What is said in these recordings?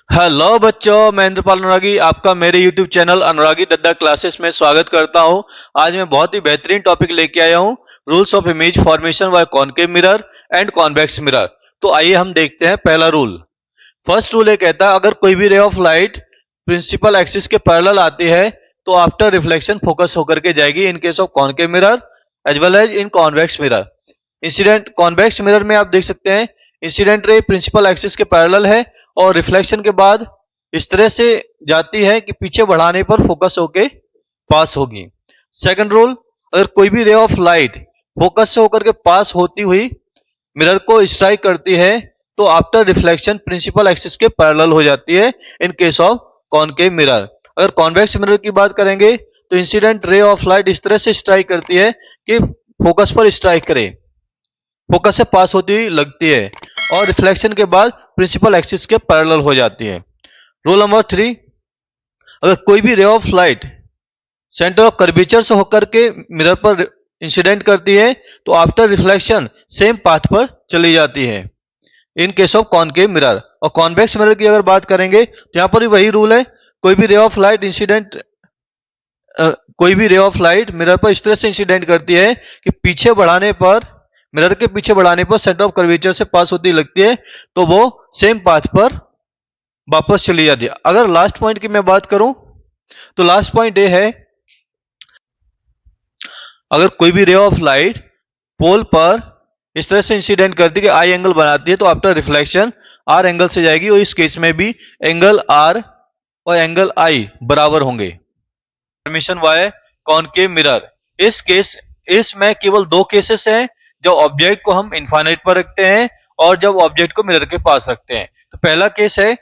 Hello बच्चों, मैं इंद्रपाल अनुरागी आपका मेरे YouTube चैनल अनुरागी दद्दा क्लासेस में स्वागत करता हूं। आज मैं बहुत ही बेहतरीन टॉपिक लेके आया हूं, rules of image formation by concave mirror and convex mirror. तो आइए हम देखते हैं पहला रूल। फर्स्ट रूल ये कहता है अगर कोई भी ray of light principal axis के पैरेलल आती है तो आफ्टर रिफ्लेक्शन फोकस होकर के जाएगी in case of concave mirror as well as in convex mirror. Incident convex mirror में आप देख सकते हैं इंसिडेंट रे प्रिंसिपल एक्सिस के पैरेलल है और रिफ्लेक्शन के बाद इस तरह से जाती है कि पीछे बढ़ाने पर फोकस होके पास होगी। सेकंड रूल, अगर कोई भी रे ऑफ लाइट फोकस से होकर के पास होती हुई मिरर को स्ट्राइक करती है तो आफ्टर रिफ्लेक्शन प्रिंसिपल एक्सिस के पैरेलल हो जाती है इन केस ऑफ कॉनकेव मिरर। अगर कॉन्वेक्स मिरर की बात करेंगे तो इंसिडेंट रे ऑफ लाइट इस तरह से स्ट्राइक करती है कि फोकस पर स्ट्राइक करे, फोकस से पास होती हुई लगती है और रिफ्लेक्शन के बाद प्रिंसिपल एक्सिस के पैरेलल हो जाती है। रूल नंबर 3, अगर कोई भी ray of light centre of curvature से होकर के मिरर पर इंसिडेंट करती है तो आफ्टर रिफ्लेक्शन सेम पाथ पर चली जाती है इन केस ऑफ कॉनकेव मिरर। और कॉन्वेक्स मिरर की अगर बात करेंगे तो यहां पर भी वही रूल है, कोई भी रे ऑफ लाइट मिरर पर इस तरह से इंसिडेंट करती है कि पीछे बढ़ाने पर, मिरर के पीछे बढ़ाने पर सेंटर ऑफ कर्वेचर से पास होती लगती है तो वो सेम पाथ पर वापस चली जाती है। अगर लास्ट पॉइंट की मैं बात करूं तो लास्ट पॉइंट ये है, अगर कोई भी रे ऑफ लाइट पोल पर इस तरह से इंसिडेंट करती है कि आई एंगल बनाती है तो आफ्टर रिफ्लेक्शन आर एंगल से जाएगी और इस केस में भी एंगल आर और एंगल आई बराबर होंगे। फॉर्मेशन वाय कॉनकेव मिरर, इसमें केवल दो केसेस हैं, जब ऑब्जेक्ट को हम इनफाइनाइट पर रखते हैं और जब ऑब्जेक्ट को मिरर के पास रखते हैं। तो पहला केस है,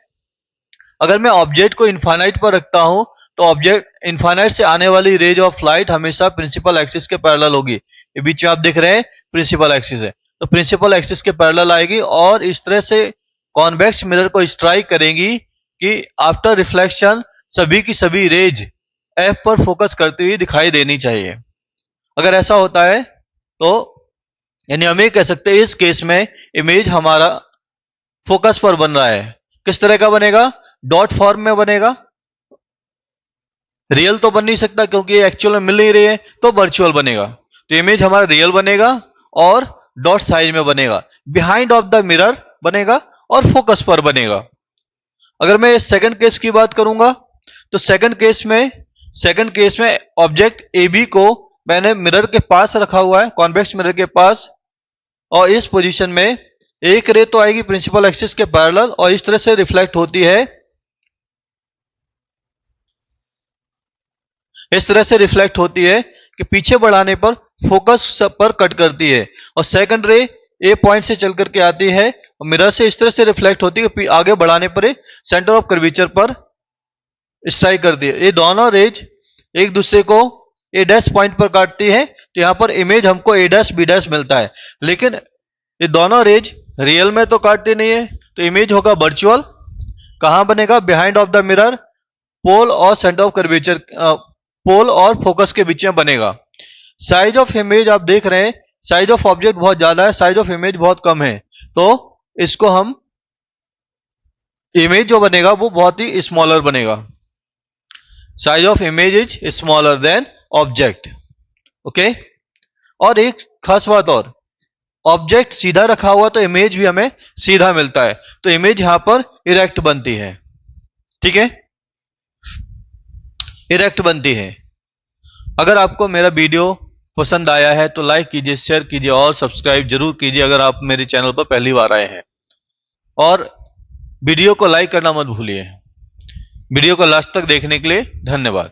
अगर मैं ऑब्जेक्ट को इनफाइनाइट पर रखता हूं तो ऑब्जेक्ट इनफाइनाइट से आने वाली रेज ऑफ लाइट हमेशा प्रिंसिपल एक्सिस के पैरेलल होगी। ये बीच में आप देख रहे हैं प्रिंसिपल एक्सिस है, तो प्रिंसिपल एक्सिस के पैरेलल आएगी और इस तरह से कॉन्वेक्स मिरर को स्ट्राइक करेंगी कि आफ्टर रिफ्लेक्शन सभी की सभी रेज एफ पर फोकस करती हुई दिखाई देनी चाहिए। अगर ऐसा होता है तो यानी हम ये कह सकते हैं इस केस में इमेज हमारा फोकस पर बन रहा है। किस तरह का बनेगा? डॉट फॉर्म में बनेगा। रियल तो बन नहीं सकता क्योंकि एक्चुअल में मिल नहीं रही है, तो वर्चुअल बनेगा। तो इमेज हमारा रियल बनेगा और डॉट साइज में बनेगा, बिहाइंड ऑफ द मिरर बनेगा और फोकस पर बनेगा। अगर मैं सेकंड केस की बात करूंगा तो सेकंड केस में ऑब्जेक्ट ए बी को मैंने मिरर के पास रखा हुआ है, कॉन्वेक्स मिरर के पास, और इस पोजीशन में एक रे तो आएगी प्रिंसिपल एक्सिस के पैरेलल और इस तरह से रिफ्लेक्ट होती है, इस तरह से रिफ्लेक्ट होती है कि पीछे बढ़ाने पर फोकस पर कट करती है। और सेकंड रे ए पॉइंट से चल करके आती है और मिरर से इस तरह से रिफ्लेक्ट होती है कि आगे बढ़ाने पर सेंटर ऑफ कर्वेचर पर स्ट्राइक करती है। ये दोनों रेज एक दूसरे को ए डैश पॉइंट पर काटती है, तो यहां पर इमेज हमको ए डैश बी डैश मिलता है। लेकिन ये दोनों रेज रियल में तो काटती नहीं है, तो इमेज होगा वर्चुअल। कहां बनेगा? बिहाइंड ऑफ द मिरर, पोल और सेंटर ऑफ कर्वेचर, पोल और फोकस के बीच में बनेगा। साइज ऑफ इमेज आप देख रहे हैं, साइज ऑफ ऑब्जेक्ट बहुत ज्यादा है, साइज ऑफ इमेज बहुत कम है, तो इसको हम इमेज जो बनेगा वो बहुत ही स्मॉलर बनेगा। Size of image is smaller than object. Okay, और एक खास बात और, ऑब्जेक्ट सीधा रखा हुआ तो इमेज भी हमें सीधा मिलता है, तो इमेज यहां पर इरेक्ट बनती है। ठीक है, इरेक्ट बनती है। अगर आपको मेरा वीडियो पसंद आया है तो लाइक कीजिए, शेयर कीजिए और सब्सक्राइब जरूर कीजिए अगर आप मेरे चैनल पर पहली बार आए हैं। और वीडियो को लाइक करना मत भूलिए। वीडियो को लास्ट तक देखने के लिए धन्यवाद।